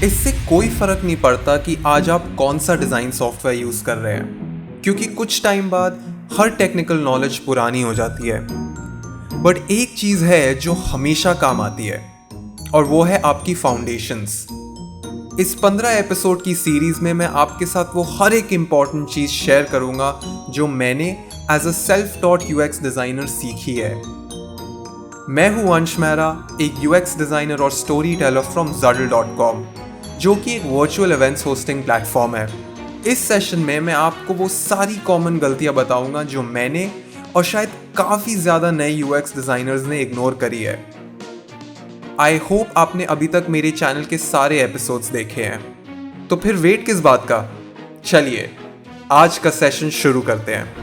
इससे कोई फर्क नहीं पड़ता कि आज आप कौन सा डिज़ाइन सॉफ्टवेयर यूज़ कर रहे हैं, क्योंकि कुछ टाइम बाद हर टेक्निकल नॉलेज पुरानी हो जाती है। बट एक चीज़ है जो हमेशा काम आती है, और वो है आपकी फाउंडेशंस। इस 15 एपिसोड की सीरीज में मैं आपके साथ वो हर एक इम्पॉर्टेंट चीज़ शेयर करूंगा जो मैंने as a self taught UX designer सीखी है। मैं हूं अंश मेहरा, एक यूएक्स डिज़ाइनर और स्टोरी टेलर फ्रॉम Zaddle.com, जो कि एक वर्चुअल इवेंट्स होस्टिंग प्लेटफॉर्म है। इस सेशन में मैं आपको वो सारी कॉमन गलतियां बताऊंगा जो मैंने और शायद काफ़ी ज़्यादा नए यूएक्स डिज़ाइनर्स ने इग्नोर करी है। आई होप आपने अभी तक मेरे चैनल के सारे एपिसोड्स देखे हैं, तो फिर वेट किस बात का। चलिए आज का सेशन शुरू करते हैं।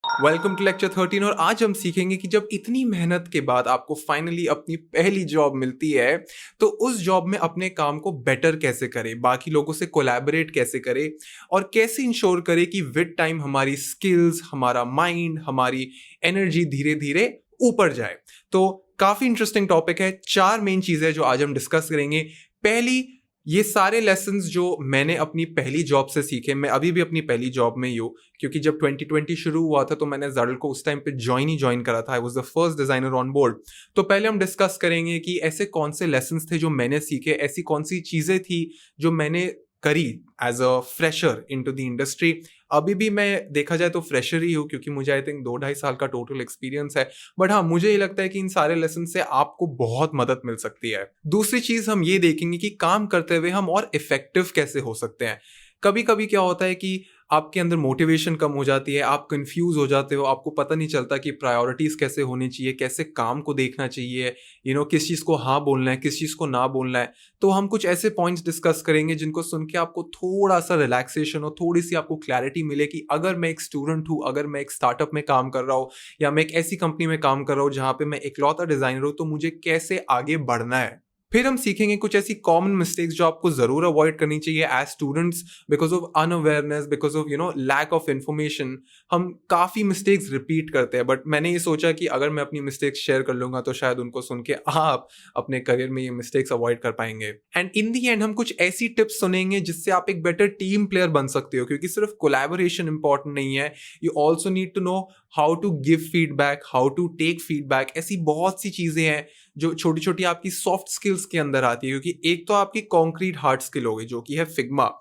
Welcome to lecture 13। और आज हम सीखेंगे कि जब इतनी मेहनत के बाद आपको फाइनली अपनी पहली जॉब मिलती है, तो उस जॉब में अपने काम को बेटर कैसे करें, बाकी लोगों से कोलैबोरेट कैसे करें, और कैसे इंश्योर करें कि विद टाइम हमारी स्किल्स, हमारा माइंड, हमारी एनर्जी धीरे धीरे ऊपर जाए। तो काफी इंटरेस्टिंग टॉपिक है। 4 मेन चीजें जो आज हम डिस्कस करेंगे। पहली, ये सारे लेसन्स जो मैंने अपनी पहली जॉब से सीखे, मैं अभी भी अपनी पहली जॉब में ही हूँ, क्योंकि जब 2020 शुरू हुआ था तो मैंने Zaddle को उस टाइम पे ज्वाइन करा था। I was the first designer on board. तो पहले हम डिस्कस करेंगे कि ऐसे कौन से लेसन्स थे जो मैंने सीखे, ऐसी कौन सी चीजें थी जो मैंने करी as a fresher into the industry. अभी भी मैं देखा जाए तो फ्रेशर ही हूँ, क्योंकि मुझे आई थिंक 2-2.5 साल का टोटल एक्सपीरियंस है। बट हाँ, मुझे ये लगता है कि इन सारे लेसन से आपको बहुत मदद मिल सकती है। दूसरी चीज हम ये देखेंगे कि काम करते हुए हम और इफेक्टिव कैसे हो सकते हैं। कभी कभी क्या होता है कि आपके अंदर मोटिवेशन कम हो जाती है, आप कंफ्यूज हो जाते हो, आपको पता नहीं चलता कि प्रायोरिटीज कैसे होनी चाहिए, कैसे काम को देखना चाहिए, किस चीज़ को हाँ बोलना है, किस चीज़ को ना बोलना है। तो हम कुछ ऐसे पॉइंट्स डिस्कस करेंगे जिनको सुन के आपको थोड़ा सा रिलैक्सेशन हो, थोड़ी सी आपको क्लैरिटी मिले कि अगर मैं एक स्टूडेंट हूँ, अगर मैं एक स्टार्टअप में काम कर रहा हूँ, या मैं एक ऐसी कंपनी में काम कर रहा हूँ जहाँ पे मैं इकलौता डिजाइनर हूँ, तो मुझे कैसे आगे बढ़ना है। फिर हम सीखेंगे कुछ ऐसी कॉमन मिस्टेक्स जो आपको जरूर अवॉइड करनी चाहिए as students, because of unawareness, because of lack of information. हम काफी मिस्टेक्स रिपीट करते हैं, बट मैंने ये सोचा कि अगर मैं अपनी मिस्टेक्स शेयर कर लूंगा तो शायद उनको सुन के आप अपने करियर में ये मिस्टेक्स अवॉइड कर पाएंगे। एंड इन दी एंड हम कुछ ऐसी टिप्स सुनेंगे जिससे आप एक बेटर टीम प्लेयर बन सकते हो, क्योंकि सिर्फ कोलैबोरेशन इंपॉर्टेंट नहीं है, you also need to know how to give feedback, how to take feedback. ऐसी बहुत सी चीजें हैं जो छोटी छोटी आपकी सॉफ्ट स्किल्स के अंदर आती है, क्योंकि एक तो आपकी कॉन्क्रीट हार्ड स्किल होगी जो कि है फिग्मा,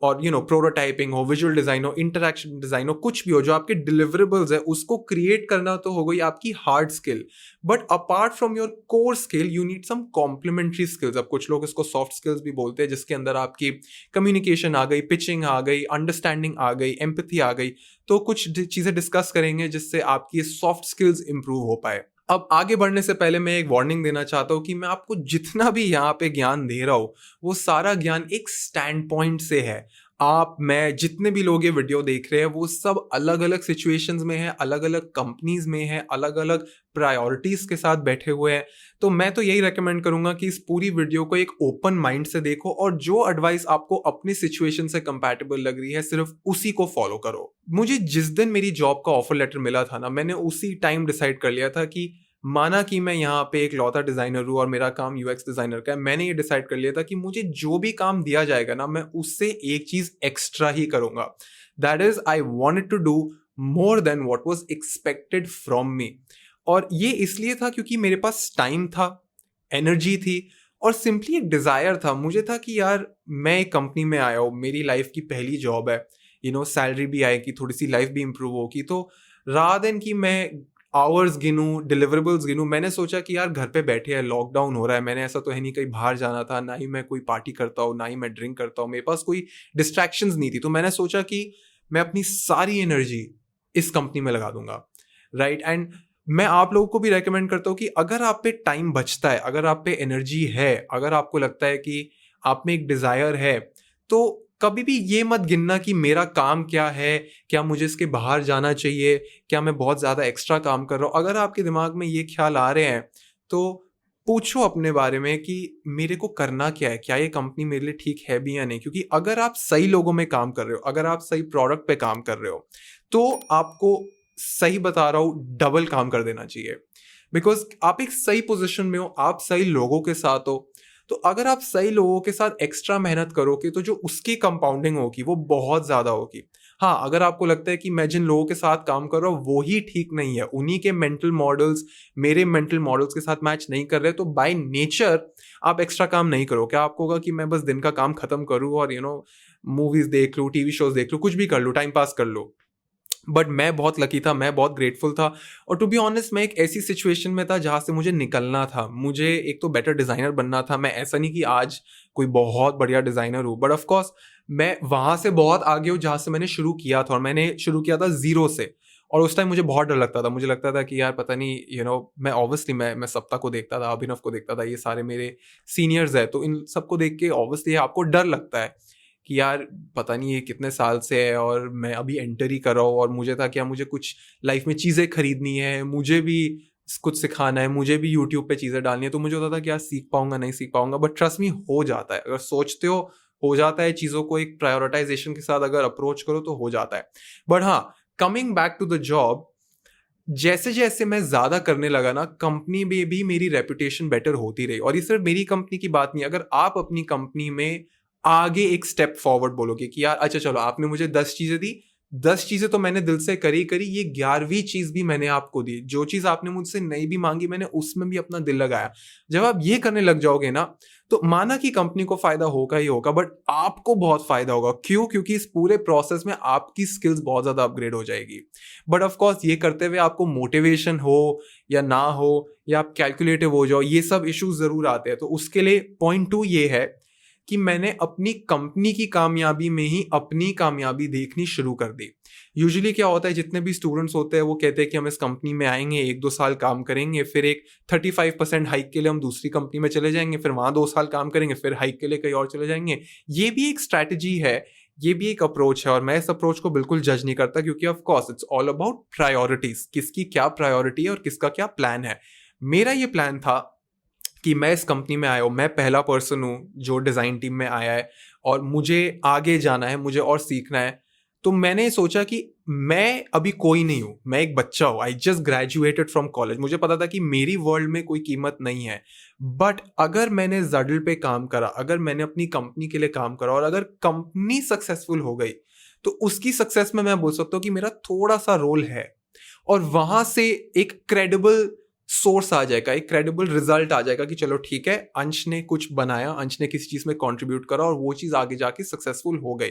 और प्रोटोटाइपिंग हो, विजुअल डिजाइन हो, इंटरैक्शन डिजाइन हो, कुछ भी हो जो आपके डिलीवरेबल्स है उसको क्रिएट करना, तो हो गई आपकी hard skill. But apart from your core skill you need some complementary skills. अब कुछ लोग इसको सॉफ्ट स्किल्स भी बोलते हैं, जिसके अंदर आपकी कम्युनिकेशन आ गई, पिचिंग आ गई, अंडरस्टैंडिंग आ गई, एम्पैथी आ गई। तो कुछ चीजें डिस्कस करेंगे जिससे आपकी सॉफ्ट स्किल्स इंप्रूव हो पाए। अब आगे बढ़ने से पहले मैं एक वार्निंग देना चाहता हूं कि मैं आपको जितना भी यहाँ पे ज्ञान दे रहा हूं, वो सारा ज्ञान एक स्टैंड पॉइंट से है। आप, मैं, जितने भी लोग ये वीडियो देख रहे हैं, वो सब अलग अलग सिचुएशंस में हैं, अलग अलग कंपनीज में हैं, अलग अलग प्रायोरिटीज के साथ बैठे हुए हैं। तो मैं तो यही रेकमेंड करूंगा कि इस पूरी वीडियो को एक ओपन माइंड से देखो, और जो एडवाइस आपको अपनी सिचुएशन से कंपैटिबल लग रही है सिर्फ उसी को फॉलो करो। मुझे जिस दिन मेरी जॉब का ऑफर लेटर मिला था ना, मैंने उसी टाइम डिसाइड कर लिया था कि माना कि मैं यहाँ पे एक लौता डिजाइनर हूँ और मेरा काम यूएक्स डिजाइनर का है, मैंने ये डिसाइड कर लिया था कि मुझे जो भी काम दिया जाएगा ना, मैं उससे एक चीज एक्स्ट्रा ही करूंगा। That is, I wanted to do more than what was expected from me. और ये इसलिए था क्योंकि मेरे पास टाइम था, एनर्जी थी, और सिंपली एक डिजायर था। मुझे था कि यार, मैं एक कंपनी में आया हूँ, मेरी लाइफ की पहली जॉब है, सैलरी भी आएगी, थोड़ी सी लाइफ भी इंप्रूव होगी। तो रादर देन कि मैं आवर्स गिनूं, डिलीवरेबल्स गिनूं, मैंने सोचा कि यार घर पे बैठे हैं, लॉकडाउन हो रहा है, मैंने ऐसा तो है नहीं कहीं बाहर जाना था, ना ही मैं कोई पार्टी करता हूँ, ना ही मैं ड्रिंक करता हूँ, मेरे पास कोई डिस्ट्रैक्शंस नहीं थी। तो मैंने सोचा कि मैं अपनी सारी एनर्जी इस कंपनी में लगा दूंगा, राइट। एंड मैं आप लोगों को भी रेकमेंड करता हूँ कि अगर आप पे टाइम बचता है, अगर आप पे एनर्जी है, अगर आपको लगता है कि आप में एक डिजायर है, तो कभी भी ये मत गिनना कि मेरा काम क्या है, क्या मुझे इसके बाहर जाना चाहिए, क्या मैं बहुत ज़्यादा एक्स्ट्रा काम कर रहा हूँ। अगर आपके दिमाग में ये ख्याल आ रहे हैं, तो पूछो अपने बारे में कि मेरे को करना क्या है, क्या ये कंपनी मेरे लिए ठीक है भी या नहीं। क्योंकि अगर आप सही लोगों में काम कर रहे हो, अगर आप सही प्रोडक्ट पे काम कर रहे हो, तो आपको, सही बता रहा हूँ, डबल काम कर देना चाहिए। बिकॉज आप एक सही पोजीशन में हो, आप सही लोगों के साथ हो, तो अगर आप सही लोगों के साथ एक्स्ट्रा मेहनत करोगे तो जो उसकी कंपाउंडिंग होगी वो बहुत ज्यादा होगी। हाँ, अगर आपको लगता है कि मैं जिन लोगों के साथ काम कर रहा हूँ वो ही ठीक नहीं है, उन्हीं के मेंटल मॉडल्स मेरे मेंटल मॉडल्स के साथ मैच नहीं कर रहे, तो बाय नेचर आप एक्स्ट्रा काम नहीं करो। क्या आपको होगा कि मैं बस दिन का काम खत्म करूँ और मूवीज देख लूँ, टीवी शोज देख लूँ, कुछ भी कर लूँ, टाइम पास कर लूँ। बट मैं बहुत लकी था, मैं बहुत ग्रेटफुल था। और टू बी ऑनेस्ट, मैं एक ऐसी सिचुएशन में था जहाँ से मुझे निकलना था। मुझे एक तो बेटर डिज़ाइनर बनना था। मैं ऐसा नहीं कि आज कोई बहुत बढ़िया डिज़ाइनर हूँ, बट ऑफ कोर्स मैं वहाँ से बहुत आगे हूँ जहाँ से मैंने शुरू किया था। और मैंने शुरू किया था जीरो से। और उस टाइम मुझे बहुत डर लगता था। मुझे लगता था कि यार पता नहीं, मैं ऑब्वियसली मैं सप्ता को देखता था, अभिनव को देखता था, ये सारे मेरे सीनियर्स है, तो इन सबको देख के ऑब्वियसली आपको डर लगता है कि यार पता नहीं ये कितने साल से है और मैं अभी एंटर ही कर रहा हूँ। और मुझे था क्या, मुझे कुछ लाइफ में चीज़ें खरीदनी है, मुझे भी कुछ सिखाना है, मुझे भी यूट्यूब पे चीज़ें डालनी है। तो मुझे होता था कि यार सीख पाऊंगा नहीं सीख पाऊंगा, बट ट्रस्ट मी हो जाता है। अगर सोचते हो जाता है। चीज़ों को एक प्रायोरिटाइजेशन के साथ अगर अप्रोच करो तो हो जाता है। बट हाँ, coming back to the job, जैसे जैसे मैं ज्यादा करने लगा ना, कंपनी में भी मेरी रेपुटेशन बेटर होती रही। और ये सिर्फ मेरी कंपनी की बात नहीं, अगर आप अपनी कंपनी में आगे एक स्टेप फॉरवर्ड बोलोगे कि यार अच्छा चलो, आपने मुझे 10 चीजें दी, 10 चीजें तो मैंने दिल से करी करी, ये 11वीं चीज भी मैंने आपको दी, जो चीज आपने मुझसे नहीं भी मांगी मैंने उसमें भी अपना दिल लगाया। जब आप ये करने लग जाओगे ना, तो माना कि कंपनी को फायदा होगा ही होगा, बट आपको बहुत फायदा होगा। क्यों? क्योंकि इस पूरे प्रोसेस में आपकी स्किल्स बहुत ज्यादा अपग्रेड हो जाएगी। बट ऑफ कोर्स ये करते हुए आपको मोटिवेशन हो या ना हो, या आप कैलकुलेटिव हो जाओ, ये सब इश्यूज जरूर आते हैं। तो उसके लिए पॉइंट 2 ये है कि मैंने अपनी कंपनी की कामयाबी में ही अपनी कामयाबी देखनी शुरू कर दी। यूजुअली क्या होता है, जितने भी स्टूडेंट्स होते हैं वो कहते हैं कि हम इस कंपनी में आएंगे, 1-2 साल काम करेंगे, फिर एक 35% हाइक के लिए हम दूसरी कंपनी में चले जाएंगे, फिर वहां 2 साल काम करेंगे, फिर हाइक के लिए कहीं और चले जाएंगे। ये भी एक स्ट्रैटेजी है, ये भी एक अप्रोच है, और मैं इस अप्रोच को बिल्कुल जज नहीं करता, क्योंकि of course it's all about priorities, किसकी क्या प्रायोरिटी है और किसका क्या प्लान है। मेरा ये प्लान था कि मैं इस कंपनी में आया हूँ, मैं पहला पर्सन हूँ जो डिज़ाइन टीम में आया है, और मुझे आगे जाना है, मुझे और सीखना है। तो मैंने सोचा कि मैं अभी कोई नहीं हूँ, मैं एक बच्चा हूँ। I just graduated from college. मुझे पता था कि मेरी वर्ल्ड में कोई कीमत नहीं है। बट अगर मैंने जडल पे काम करा, अगर मैंने अपनी कंपनी के लिए काम करा, और अगर कंपनी सक्सेसफुल हो गई, तो उसकी सक्सेस में मैं बोल सकता हूँ कि मेरा थोड़ा सा रोल है। और वहां से एक क्रेडिबल सोर्स आ जाएगा, एक क्रेडिबल रिजल्ट आ जाएगा कि चलो ठीक है, अंश ने कुछ बनाया, अंश ने किसी चीज में कंट्रीब्यूट करा, और वो चीज आगे जाके सक्सेसफुल हो गई।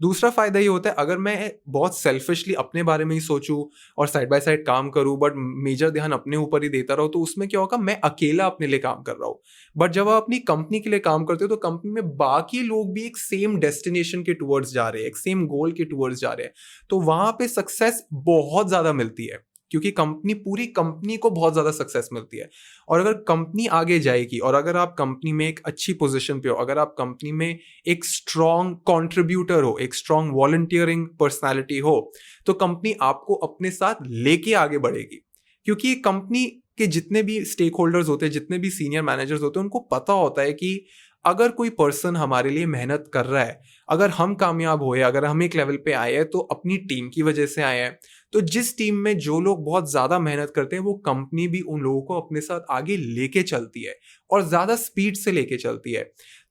दूसरा फायदा ये होता है, अगर मैं बहुत सेल्फिशली अपने बारे में ही सोचूं और साइड बाय साइड काम करूं, बट मेजर ध्यान अपने ऊपर ही देता रहूं, तो उसमें क्या होगा, मैं अकेला अपने लिए काम कर रहा हूं। बट जब आप अपनी कंपनी के लिए काम करते हो, तो कंपनी में बाकी लोग भी एक सेम डेस्टिनेशन के टुवर्ड्स जा रहे हैं, एक सेम गोल के टुवर्ड्स जा रहे हैं, तो वहां पे सक्सेस बहुत ज्यादा मिलती है, क्योंकि कंपनी, पूरी कंपनी को बहुत ज्यादा सक्सेस मिलती है। और अगर कंपनी आगे जाएगी, और अगर आप कंपनी में एक अच्छी पोजीशन पे हो, अगर आप कंपनी में एक स्ट्रॉन्ग कंट्रीब्यूटर हो, एक स्ट्रॉन्ग वॉलंटियरिंग पर्सनालिटी हो, तो कंपनी आपको अपने साथ लेके आगे बढ़ेगी। क्योंकि कंपनी के जितने भी स्टेक होल्डर्स होते हैं, जितने भी सीनियर मैनेजर्स होते हैं, उनको पता होता है कि अगर कोई पर्सन हमारे लिए मेहनत कर रहा है, अगर हम कामयाब हुए, अगर हम एक लेवल पे आए हैं, तो अपनी टीम की वजह से आए हैं। तो जिस टीम में जो लोग बहुत ज्यादा मेहनत करते हैं, वो कंपनी भी उन लोगों को अपने साथ आगे लेके चलती है, और ज्यादा स्पीड से लेके चलती है।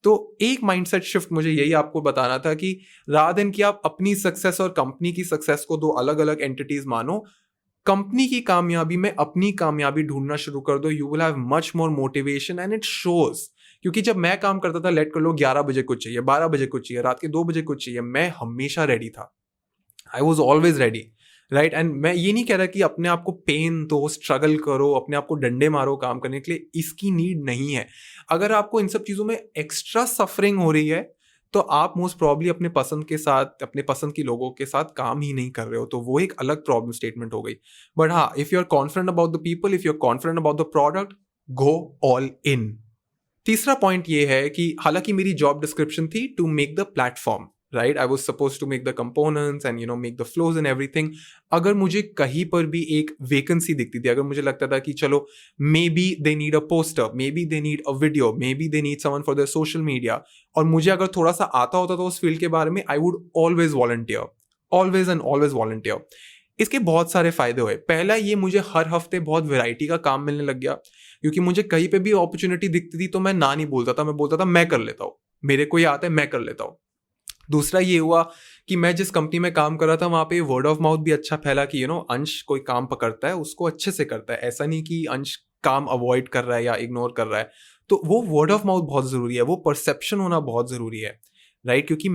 तो एक माइंडसेट शिफ्ट मुझे यही आपको बताना था कि रादर देन कि आप अपनी सक्सेस और कंपनी की सक्सेस को दो अलग अलग एंटिटीज मानो, कंपनी की कामयाबी में अपनी कामयाबी ढूंढना शुरू कर दो। You will have much more motivation and it shows. क्योंकि जब मैं काम करता था, लेट कर लो 11 बजे कुछ चाहिए, 12 बजे कुछ चाहिए, रात के 2 बजे कुछ चाहिए, मैं हमेशा रेडी था। I was always ready, right. And मैं ये नहीं कह रहा कि अपने आप को पेन दो, स्ट्रगल करो, अपने आप को डंडे मारो काम करने के लिए, इसकी नीड नहीं है। अगर आपको इन सब चीजों में एक्स्ट्रा सफरिंग हो रही है, तो आप मोस्ट प्रॉब्ली अपने पसंद के साथ, अपने पसंद के लोगों के साथ काम ही नहीं कर रहे हो, तो वो एक अलग प्रॉब्लम स्टेटमेंट हो गई। बट हाँ, if you are confident about the people, if you are confident about the product, go all in. तीसरा पॉइंट ये है कि हालांकि मेरी जॉब डिस्क्रिप्शन थी to make the platform, right? I was supposed to make the components and make the flows and everything. अगर मुझे कहीं पर भी एक वैकेंसी दिखती थी, अगर मुझे लगता था कि चलो may be they need a poster, may be they need a video, may be they need someone for the social media, और मुझे अगर थोड़ा सा आता होता तो उस फील्ड के बारे में, I would always volunteer, always and always volunteer. इसके बहुत सारे फायदे हुए। पहला, ये मुझे हर हफ्ते बहुत वैरायटी का काम मिलने लग गया, क्योंकि मुझे कहीं पे भी अपॉर्चुनिटी दिखती थी तो मैं ना नहीं बोलता था, मैं बोलता था मैं कर लेता हूँ, मेरे को ये आता है, मैं कर लेता हूँ। दूसरा ये हुआ कि मैं जिस कंपनी में काम कर रहा था वहां पे वर्ड ऑफ माउथ भी अच्छा फैला कि अंश कोई काम पकड़ता है उसको अच्छे से करता है, ऐसा नहीं कि अंश काम अवॉइड कर रहा है या इग्नोर कर रहा है। तो वो वर्ड ऑफ माउथ बहुत जरूरी है, वो परसेप्शन होना बहुत जरूरी है, राइट? क्योंकि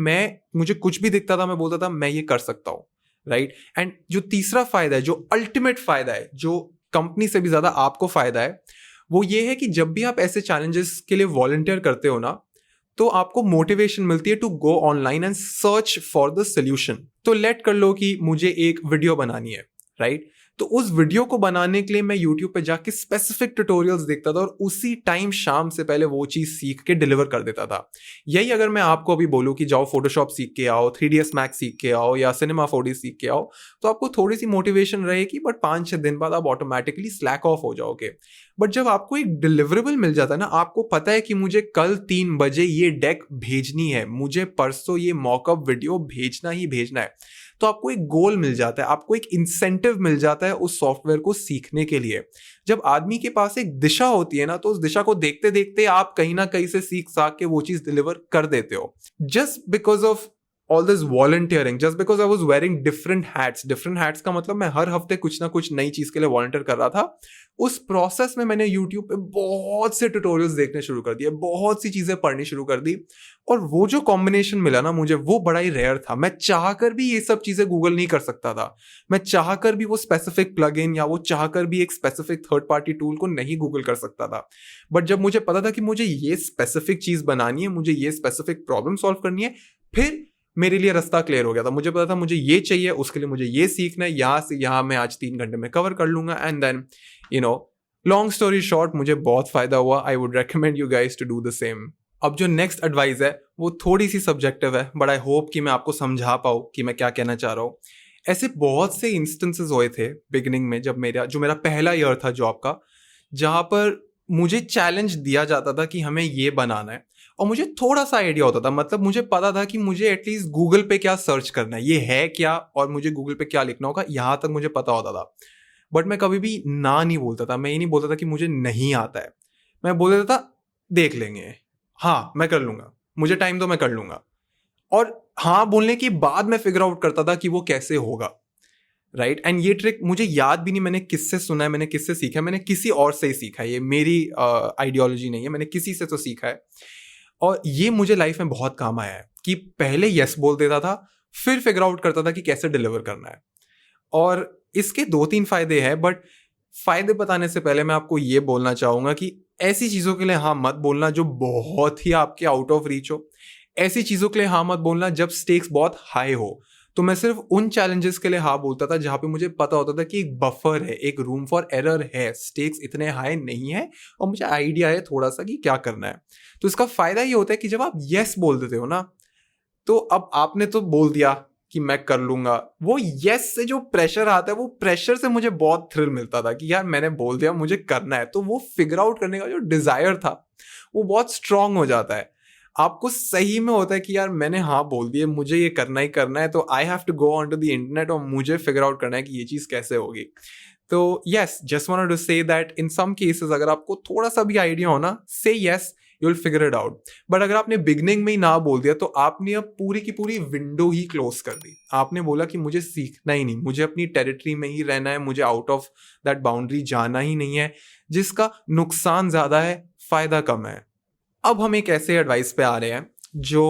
मुझे कुछ भी दिखता था मैं बोलता था मैं ये कर सकता हूँ, राइट? एंड जो तीसरा फायदा है, जो अल्टीमेट फायदा है, जो कंपनी से भी ज्यादा आपको फायदा है, वो ये है कि जब भी आप ऐसे चैलेंजेस के लिए वॉलंटियर करते हो ना, तो आपको मोटिवेशन मिलती है to go online and search for the solution. तो लेट कर लो कि मुझे एक वीडियो बनानी है, राइट? तो उस वीडियो को बनाने के लिए मैं यूट्यूब पे जाके स्पेसिफिक ट्यूटोरियल्स देखता था और उसी टाइम शाम से पहले वो चीज सीख के डिलीवर कर देता था। यही अगर मैं आपको अभी बोलूं कि जाओ फोटोशॉप सीख के आओ, 3ds मैक्स सीख के आओ या सिनेमा 4D सीख के आओ, तो आपको थोड़ी सी मोटिवेशन रहेगी, बट 5-6 दिन बाद आप ऑटोमेटिकली स्लैक ऑफ हो जाओगे। बट जब आपको एक डिलीवरेबल मिल जाता है ना, आपको पता है कि मुझे कल 3 बजे ये डेक भेजनी है, मुझे परसों ये मॉकअप वीडियो भेजना ही भेजना है, तो आपको एक गोल मिल जाता है, आपको एक इंसेंटिव मिल जाता है उस सॉफ्टवेयर को सीखने के लिए। जब आदमी के पास एक दिशा होती है ना, तो उस दिशा को देखते देखते आप कहीं ना कहीं से सीख साख के वो चीज डिलीवर कर देते हो। Just because of all this volunteering, just because I was wearing different hats का मतलब मैं हर हफ्ते कुछ ना कुछ नई चीज के लिए वॉलंटियर कर रहा था। उस प्रोसेस में मैंने यूट्यूब पे बहुत से ट्यूटोरियल्स देखने शुरू कर दिए, बहुत सी चीजें पढ़नी शुरू कर दी, और वो जो कॉम्बिनेशन मिला ना मुझे, वो बड़ा ही रेयर था। मैं चाहकर भी ये सब चीजें गूगल नहीं कर सकता था, मैं चाहकर भी वो स्पेसिफिक प्लगइन या वो चाहकर भी एक स्पेसिफिक थर्ड पार्टी टूल को नहीं गूगल कर सकता था। बट जब मुझे पता था कि मुझे ये स्पेसिफिक चीज बनानी है, मुझे ये स्पेसिफिक प्रॉब्लम सॉल्व करनी है, फिर मेरे लिए रास्ता क्लियर हो गया था। मुझे पता था मुझे ये चाहिए, उसके लिए मुझे ये सीखना है, यहां से यहां मैं आज 3 घंटे में कवर कर लूंगा। And then long story short, मुझे बहुत फायदा हुआ। I would recommend you guys to do the same. अब जो नेक्स्ट एडवाइस है वो थोड़ी सी सब्जेक्टिव है, बट आई होप कि मैं आपको समझा पाऊँ कि मैं क्या कहना चाह रहा हूँ। ऐसे बहुत से इंस्टेंसेस हुए थे बिगिनिंग में, जब मेरा पहला ईयर था जॉब का, जहां पर मुझे चैलेंज दिया जाता था कि हमें ये बनाना है, और मुझे थोड़ा सा आइडिया होता था, मतलब मुझे पता था कि मुझे एटलीस्ट गूगल पे क्या सर्च करना है, ये है क्या, और मुझे गूगल पे क्या लिखना होगा, यहां तक मुझे पता होता था। बट मैं कभी भी ना नहीं बोलता था, मैं ये नहीं बोलता था कि मुझे नहीं आता है, मैं बोल देता था देख लेंगे, हाँ मैं कर लूंगा, मुझे टाइम दो मैं कर लूंगा। और हाँ बोलने के बाद मैं फिगर आउट करता था कि वो कैसे होगा, राइट? एंड ये ट्रिक मुझे याद भी नहीं मैंने किससे सुना है, मैंने किससे सीखा है, मैंने किसी और से ही सीखा है, ये मेरी आइडियोलॉजी नहीं है, मैंने किसी से तो सीखा है। और ये मुझे लाइफ में बहुत काम आया है कि पहले यस बोल देता था, फिर फिगर आउट करता था कि कैसे डिलीवर करना है। और इसके 2-3 फायदे हैं, बट फायदे बताने से पहले मैं आपको ये बोलना चाहूंगा कि ऐसी चीजों के लिए हाँ मत बोलना जो बहुत ही आपके आउट ऑफ रीच हो। ऐसी चीजों के लिए हाँ मत बोलना जब स्टेक्स बहुत हाई हो। तो मैं सिर्फ उन चैलेंजेस के लिए हाँ बोलता था जहां पे मुझे पता होता था कि एक बफर है, एक रूम फॉर एरर है, स्टेक्स इतने हाई नहीं है और मुझे आइडिया है थोड़ा सा कि क्या करना है। तो इसका फायदा ये होता है कि जब आप यस बोल देते हो ना, तो अब आपने तो बोल दिया कि मैं कर लूंगा, वो यस से जो प्रेशर आता है, वो प्रेशर से मुझे बहुत थ्रिल मिलता था कि यार मैंने बोल दिया मुझे करना है। तो वो फिगर आउट करने का जो डिजायर था वो बहुत स्ट्रांग हो जाता है। आपको सही में होता है कि यार मैंने हाँ बोल दिया, मुझे ये करना ही करना है, तो I have to go on to the internet और मुझे फिगर आउट करना है कि ये चीज कैसे होगी। तो yes, just wanted to say that in some cases अगर आपको थोड़ा सा भी आइडिया हो ना, say yes, you will figure it out. But अगर आपने बिगनिंग में ही ना बोल दिया तो आपने अब पूरी की पूरी विंडो ही क्लोज कर दी। आपने बोला कि मुझे सीखना ही नहीं, मुझे अपनी टेरिटरी में ही रहना है, मुझे आउट ऑफ दैट बाउंड्री जाना ही नहीं है, जिसका नुकसान ज्यादा है, फायदा कम है। अब हम एक ऐसे एडवाइस पे आ रहे हैं जो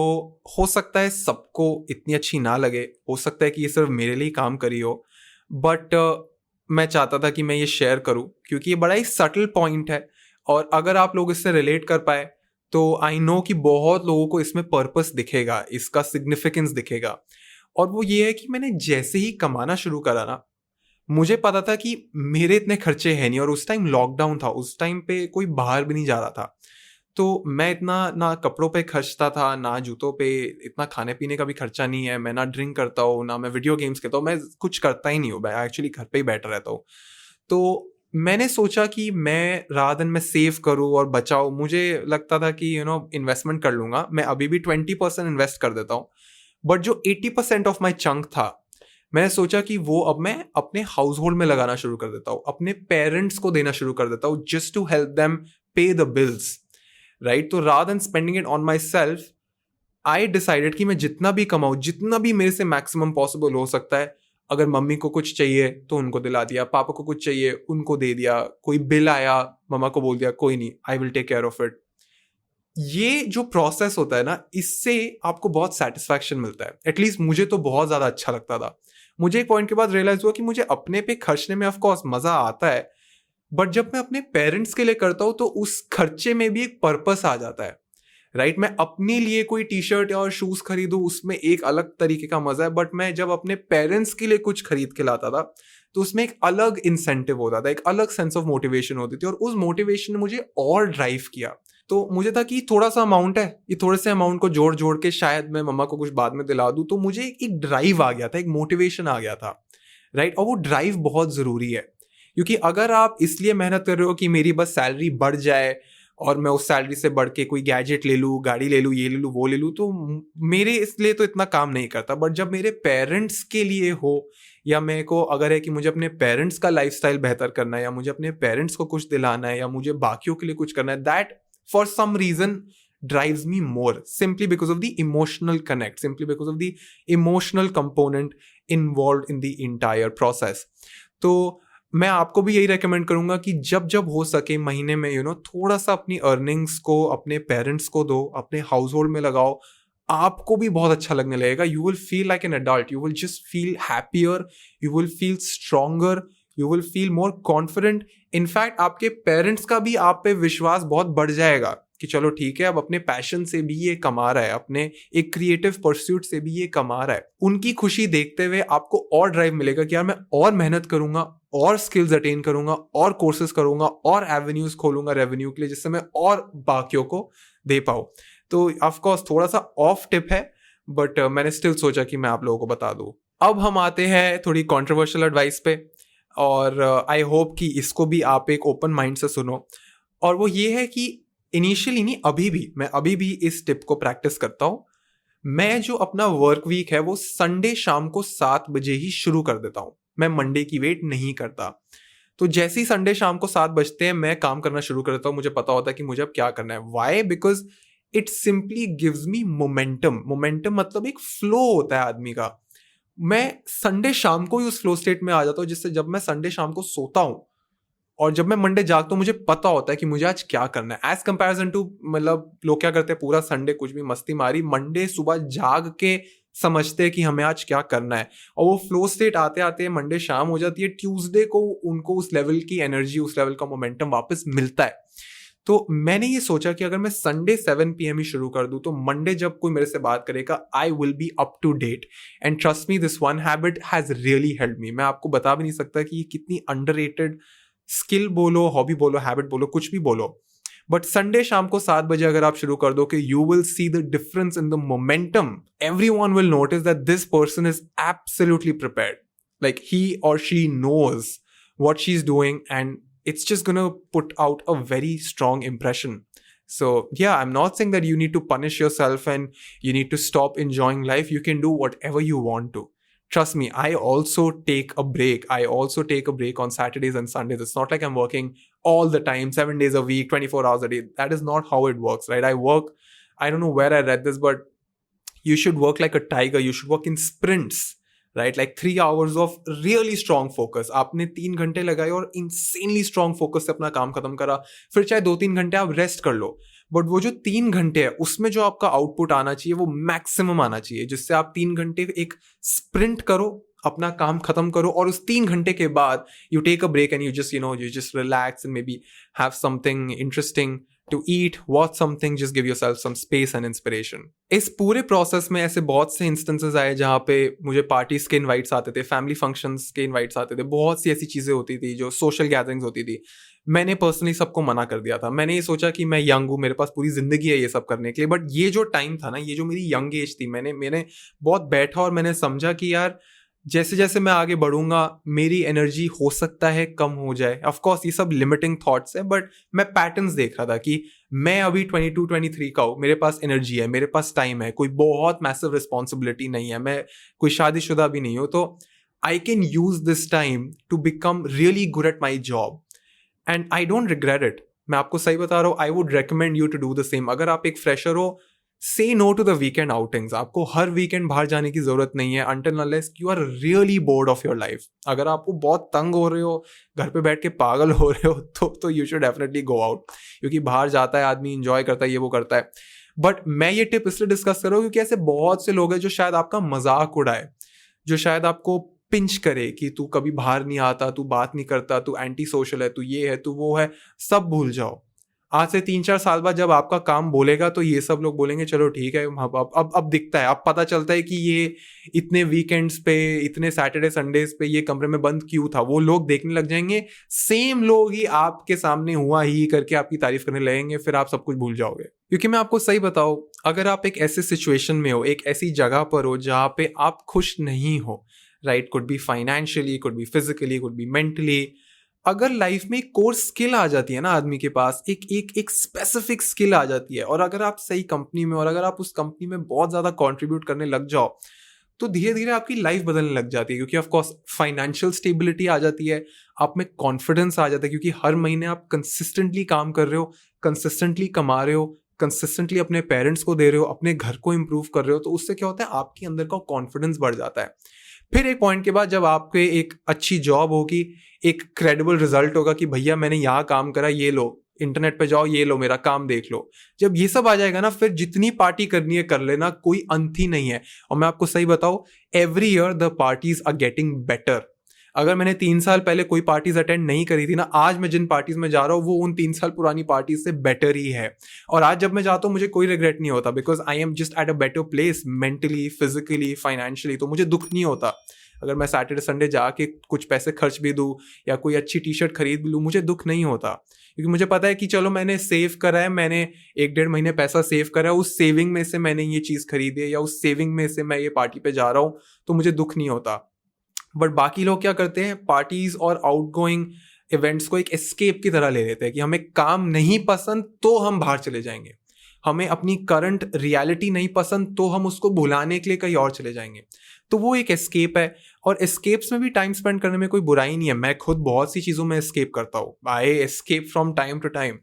हो सकता है सबको इतनी अच्छी ना लगे, हो सकता है कि ये सिर्फ मेरे लिए काम करी हो, बट मैं चाहता था कि मैं ये शेयर करूं क्योंकि ये बड़ा ही सटल पॉइंट है, और अगर आप लोग इससे रिलेट कर पाए तो आई नो कि बहुत लोगों को इसमें पर्पस दिखेगा, इसका सिग्निफिकेंस दिखेगा। और वो ये है कि मैंने जैसे ही कमाना शुरू करा ना, मुझे पता था कि मेरे इतने खर्चे हैं नहीं, और उस टाइम लॉकडाउन था, उस टाइम पे कोई बाहर भी नहीं जा रहा था। तो मैं इतना ना कपड़ों पे खर्चता था, ना जूतों पे, इतना खाने पीने का भी खर्चा नहीं है, मैं ना ड्रिंक करता हूँ, ना मैं वीडियो गेम्स खेलता हूँ, मैं कुछ करता ही नहीं हूँ, मैं एक्चुअली घर पे ही बैठा रहता हूँ। तो मैंने सोचा कि मैं रात दिन मैं सेव करूँ और बचाऊँ, मुझे लगता था कि इन्वेस्टमेंट कर लूँगा, मैं अभी भी 20% इन्वेस्ट कर देता हूँ, बट जो 80% ऑफ माई चंक था, मैंने सोचा कि वो अब मैं अपने हाउस होल्ड में लगाना शुरू कर देता हूँ, अपने पेरेंट्स को देना शुरू कर देता हूँ, जस्ट टू हेल्प देम पे द बिल्स, राइट। तो rather than spending it on my self, I decided कि मैं जितना भी कमाऊँ, जितना भी मेरे से मैक्सिमम पॉसिबल हो सकता है, अगर मम्मी को कुछ चाहिए तो उनको दिला दिया, पापा को कुछ चाहिए उनको दे दिया, कोई बिल आया मम्मा को बोल दिया कोई नहीं, I will take care of it. ये जो प्रोसेस होता है ना, इससे आपको बहुत सेटिस्फैक्शन मिलता है, एटलीस्ट मुझे तो बहुत ज्यादा अच्छा लगता था। मुझे एक पॉइंट के बाद रियलाइज हुआ कि मुझे अपने पे खर्चने में ऑफकोर्स मजा आता है, बट जब मैं अपने पेरेंट्स के लिए करता हूँ तो उस खर्चे में भी एक पर्पस आ जाता है, राइट। मैं अपने लिए कोई टी शर्ट और शूज खरीदूं, उसमें एक अलग तरीके का मजा है, बट मैं जब अपने पेरेंट्स के लिए कुछ खरीद के लाता था तो उसमें एक अलग इंसेंटिव होता था, एक अलग सेंस ऑफ मोटिवेशन होती थी, और उस मोटिवेशन ने मुझे और ड्राइव किया। तो मुझे था कि थोड़ा सा अमाउंट है, ये थोड़े से अमाउंट को जोड़ जोड़ के शायद मैं मम्मा को कुछ बाद में दिला दूं, तो मुझे एक ड्राइव आ गया था, एक मोटिवेशन आ गया था, राइट। और वो ड्राइव बहुत जरूरी है, क्योंकि अगर आप इसलिए मेहनत कर रहे हो कि मेरी बस सैलरी बढ़ जाए और मैं उस सैलरी से बढ़ के कोई गैजेट ले लूँ, गाड़ी ले लूँ, ये ले लूँ, वो ले लूँ, तो मेरे इसलिए तो इतना काम नहीं करता। बट जब मेरे पेरेंट्स के लिए हो, या मेरे को अगर है कि मुझे अपने पेरेंट्स का लाइफस्टाइल बेहतर करना है, या मुझे अपने पेरेंट्स को कुछ दिलाना है, या मुझे बाकियों के लिए कुछ करना है, that for some reason drives me more, simply because of the emotional connect, simply because of the emotional component involved in the entire process. तो मैं आपको भी यही रेकमेंड करूंगा कि जब जब हो सके महीने में थोड़ा सा अपनी अर्निंग्स को अपने पेरेंट्स को दो, अपने हाउस होल्ड में लगाओ, आपको भी बहुत अच्छा लगने लगेगा। You will feel like an adult, you will just feel happier, you will feel stronger, you will feel more confident. In fact आपके पेरेंट्स का भी आप पे विश्वास बहुत बढ़ जाएगा कि चलो ठीक है, अब अपने पैशन से भी ये कमा रहा है, अपने एक क्रिएटिव परस्यूट से भी ये कमा रहा है। उनकी खुशी देखते हुए आपको और ड्राइव मिलेगा कि यार मैं और मेहनत करूंगा, और स्किल्स अटेन करूंगा, और कोर्सेज करूंगा, और एवेन्यूज खोलूंगा रेवेन्यू के लिए, जिससे मैं और बाकियों को दे पाऊँ। तो ऑफकोर्स थोड़ा सा ऑफ टिप है, बट मैंने स्टिल सोचा कि मैं आप लोगों को बता दूं। अब हम आते हैं थोड़ी कॉन्ट्रोवर्शियल एडवाइस पे, और आई होप कि इसको भी आप एक ओपन माइंड से सुनो। और वो ये है कि इनिशियली नहीं, मैं अभी भी इस टिप को प्रैक्टिस करता हूँ। मैं जो अपना वर्क वीक है वो संडे शाम को 7 बजे ही शुरू कर देता हूँ, मैं मंडे की वेट नहीं करता। तो जैसे ही संडे शाम को 7 बजते हैं मैं काम करना शुरू कर देता हूँ, मुझे पता होता है कि मुझे अब क्या करना है। Why? Because it simply gives me momentum. Momentum मतलब एक फ्लो होता है आदमी का। मैं संडे शाम को ही उस फ्लो स्टेट में आ जाता हूँ, जिससे जब मैं संडे शाम को सोता हूँ और जब मैं मंडे जागता हूँ, मुझे पता होता है कि मुझे आज क्या करना है। एज कंपैरिजन टू, मतलब लोग क्या करते हैं, पूरा संडे कुछ भी मस्ती मारी, मंडे सुबह जाग के समझते हैं कि हमें आज क्या करना है, और वो फ्लो स्टेट आते आते मंडे शाम हो जाती है, ट्यूसडे को उनको उस लेवल की एनर्जी, उस लेवल का मोमेंटम वापस मिलता है। तो मैंने ये सोचा कि अगर मैं संडे 7 PM ही शुरू कर दूं, तो मंडे जब कोई मेरे से बात करेगा, I will be up to date. And trust me, this one habit has really help me. मैं आपको बता भी नहीं सकता कि ये कितनी अंडररेटेड स्किल बोलो, हॉबी बोलो, हैबिट बोलो, कुछ भी बोलो, बट संडे शाम को 7 बजे अगर आप शुरू कर दो, कि you will see the difference in the momentum. Everyone will notice that this person is absolutely prepared, like he और she knows what she's doing, and it's just gonna put out a very strong impression. So yeah, I'm not saying that you need to punish yourself and you need to stop enjoying life. You can do whatever you want to. Trust me, I also take a break. I also take a break on Saturdays and Sundays. It's not like I'm working all the time, 7 days a week, 24 hours a day. That is not how it works, right? I don't know where I read this, but you should work like a tiger. You should work in sprints, right, like 3 hours of really strong focus. आपने 3 घंटे लगाए और insanely strong focus से अपना काम खत्म करा, फिर चाहे 2-3 घंटे आप रेस्ट कर लो, बट वो जो 3 घंटे है उसमें जो आपका आउटपुट आना चाहिए वो मैक्सिमम आना चाहिए, जिससे आप 3 घंटे एक स्प्रिंट करो, अपना काम खत्म करो, और उस 3 घंटे के बाद you take a break and you just relax and maybe have something interesting to eat, watch something, just give yourself some space and inspiration. इस पूरे प्रोसेस में ऐसे बहुत से इंस्टेंसेस आए जहाँ पे मुझे पार्टीज के इनवाइट्स आते थे, फैमिली फंक्शंस के इनवाइट्स आते थे, बहुत सी ऐसी चीज़ें होती थी, जो सोशल गैदरिंग्स होती थी। मैंने पर्सनली सबको मना कर दिया था। मैंने ये सोचा कि मैं यंग हूँ, मेरे पास पूरी ज़िंदगी है ये सब करने के लिए। बट ये जो टाइम था ना, ये जो मेरी यंग एज थी, मैंने बहुत बैठा और मैंने समझा कि यार जैसे जैसे मैं आगे बढ़ूंगा मेरी एनर्जी हो सकता है कम हो जाए। ऑफ कोर्स ये सब लिमिटिंग थॉट्स है, बट मैं पैटर्न्स देख रहा था कि मैं अभी 22-23 का हूँ, मेरे पास एनर्जी है, मेरे पास टाइम है, कोई बहुत मैसिव रिस्पॉन्सिबिलिटी नहीं है, मैं कोई शादीशुदा भी नहीं हूँ, तो I can use this time to become really good at my job and I don't regret it. मैं आपको सही बता रहा हूँ, I would recommend you to do the same. अगर आप एक फ्रेशर हो, say no to the weekend outings. आपको हर वीकेंड बाहर जाने की जरूरत नहीं है until unless you are really bored of your life। अगर आपको बहुत तंग हो रहे हो, घर पे बैठ के पागल हो रहे हो, तो you should definitely go out, क्योंकि बाहर जाता है आदमी, इंजॉय करता है, ये वो करता है। बट मैं ये टिप इसलिए डिस्कस कर रहा हूँ क्योंकि ऐसे बहुत से लोग हैं जो शायद आपका मजाक उड़ाए, जो शायद आपको पिंच करे कि तू कभी बाहर नहीं आता, तू बात नहीं करता, तू एंटी सोशल है, तू ये है, तू वो है। सब भूल जाओ। आज से 3-4 साल बाद जब आपका काम बोलेगा तो ये सब लोग बोलेंगे चलो ठीक है, अब दिखता है, अब पता चलता है कि ये इतने वीकेंड्स पे, इतने सैटरडे संडेज पे ये कमरे में बंद क्यों था। वो लोग देखने लग जाएंगे, सेम लोग ही आपके सामने हुआ ही करके आपकी तारीफ करने लगेंगे, फिर आप सब कुछ भूल जाओगे। क्योंकि मैं आपको सही बताऊं, अगर आप एक ऐसे सिचुएशन में हो, एक ऐसी जगह पर हो जहाँ पे आप खुश नहीं हो, right, could be financially, could be physically, could be mentally, अगर लाइफ में एक कोर स्किल आ जाती है ना आदमी के पास, एक स्पेसिफिक स्किल आ जाती है, और अगर आप सही कंपनी में, और अगर आप उस कंपनी में बहुत ज़्यादा कंट्रीब्यूट करने लग जाओ, तो धीरे धीरे आपकी लाइफ बदलने लग जाती है। क्योंकि ऑफ कोर्स फाइनेंशियल स्टेबिलिटी आ जाती है, आप में कॉन्फिडेंस आ जाता है, क्योंकि हर महीने आप कंसिस्टेंटली काम कर रहे हो, कंसिस्टेंटली कमा रहे हो, कंसिस्टेंटली अपने पेरेंट्स को दे रहे हो, अपने घर को इंप्रूव कर रहे हो, तो उससे क्या होता है, आपके अंदर का कॉन्फिडेंस बढ़ जाता है। फिर एक पॉइंट के बाद जब आपके एक अच्छी जॉब होगी, एक क्रेडिबल रिजल्ट होगा कि भैया मैंने यहाँ काम करा, ये लो, इंटरनेट पे जाओ, ये लो मेरा काम देख लो, जब ये सब आ जाएगा ना, फिर जितनी पार्टी करनी है कर लेना, कोई अंत ही नहीं है। और मैं आपको सही बताऊं, every year the parties are getting better. अगर मैंने 3 साल पहले कोई पार्टीज अटेंड नहीं करी थी ना, आज मैं जिन पार्टीज में जा रहा हूँ वो उन 3 साल पुरानी पार्टीज से बेटर ही है। और आज जब मैं जाता हूँ मुझे कोई रिग्रेट नहीं होता, because I am just at a better place, mentally, physically, financially. तो मुझे दुख नहीं होता अगर मैं सैटरडे संडे जाके कुछ पैसे खर्च भी दूँ या कोई अच्छी टी शर्ट खरीद भी लूँ, मुझे दुख नहीं होता, क्योंकि मुझे पता है कि चलो मैंने सेव करा है, मैंने 1-1.5 महीने पैसा सेव करा है, उस सेविंग में से मैंने ये चीज़ खरीदी है, या उस सेविंग में से मैं ये पार्टी पे जा रहा हूँ, तो मुझे दुख नहीं होता। बट बाकी लोग क्या करते हैं, पार्टीज और आउटगोइंग इवेंट्स को एक एस्केप की तरह ले लेते हैं कि हमें काम नहीं पसंद तो हम बाहर चले जाएंगे, हमें अपनी करंट रियलिटी नहीं पसंद तो हम उसको भुलाने के लिए कहीं और चले जाएंगे। तो वो एक एस्केप है, और एस्केप्स में भी टाइम स्पेंड करने में कोई बुराई नहीं है। मैं खुद बहुत सी चीज़ों में एस्केप करता हूँ, I escape from time to time,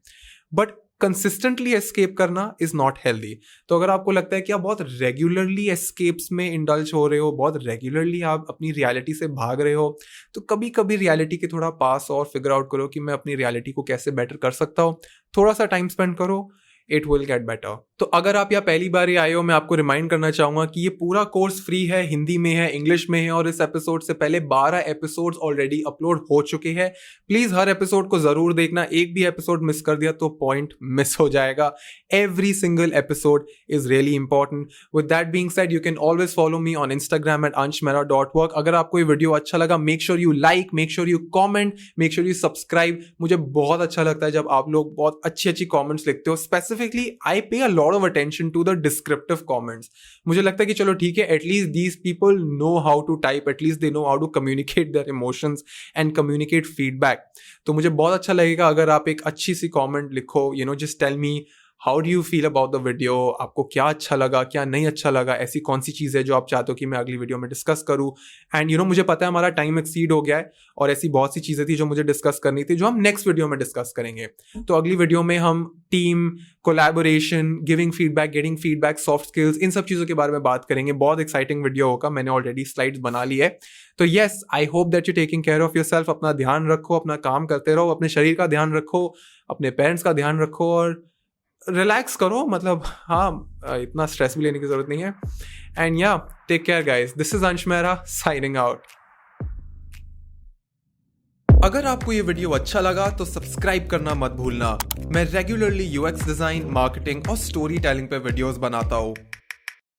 but consistently escape करना इज नॉट हेल्दी। तो अगर आपको लगता है कि आप बहुत रेगुलरली एस्केप्स में इंडल्ज हो रहे हो, बहुत रेगुलरली आप अपनी रियलिटी से भाग रहे हो, तो कभी कभी रियलिटी के थोड़ा पास और फिगर आउट करो कि मैं अपनी रियलिटी को कैसे बेटर कर सकता हूँ। थोड़ा सा टाइम स्पेंड करो, इट विल गेट बेटर। तो अगर आप यहाँ पहली बार ही आए हो, मैं आपको रिमाइंड करना चाहूंगा कि ये पूरा कोर्स फ्री है, हिंदी में है, इंग्लिश में है, और इस एपिसोड से पहले 12 एपिसोड्स ऑलरेडी अपलोड हो चुके हैं। प्लीज हर एपिसोड को जरूर देखना, एक भी एपिसोड मिस कर दिया तो पॉइंट मिस हो जाएगा। Every single episode is really important. With that being said, you can always follow me on Instagram at anshmehra.work। अगर आपको ये वीडियो अच्छा लगा, make sure you like, make sure you comment, make sure you subscribe. मुझे बहुत अच्छा लगता है जब आप लोग बहुत अच्छी अच्छी कॉमेंट्स लिखते हो। Specifically I pay a lot of attention to the descriptive comments. मुझे लगता है कि चलो ठीक है, at least these people know how to type, at least they know how to communicate their emotions and communicate feedback. तो मुझे बहुत अच्छा लगेगा अगर आप एक अच्छी सी कमेंट लिखो, you know, just tell me how do you feel about the video, आपको क्या अच्छा लगा, क्या नहीं अच्छा लगा, ऐसी कौन सी चीज़ है जो आप चाहते हो कि मैं अगली वीडियो में डिस्कस करूँ। एंड यू नो, मुझे पता है हमारा टाइम एक्सीड हो गया है, और ऐसी बहुत सी चीज़ें थी जो मुझे डिस्कस करनी थी, जो हम नेक्स्ट वीडियो में डिस्कस करेंगे। तो अगली वीडियो में हम team, collaboration, giving feedback, getting feedback, soft skills, इन सब चीज़ों के बारे में बात करेंगे। बहुत एक्साइटिंग वीडियो होगा, मैंने ऑलरेडी स्लाइड्स बना ली है। तो yes, I hope that you taking care of yourself. अपना ध्यान रखो, अपना काम करते रहो, अपने शरीर का ध्यान रखो, अपने पेरेंट्स का ध्यान रखो, और रिलैक्स करो। मतलब हाँ, इतना स्ट्रेस भी लेने की जरूरत नहीं है। And yeah, take care guys, this is Ansh Mehra signing out. अगर आपको ये वीडियो अच्छा लगा तो सब्सक्राइब करना मत भूलना। मैं रेगुलरली यूएक्स डिजाइन, मार्केटिंग और स्टोरी टेलिंग पे वीडियोस बनाता हूँ।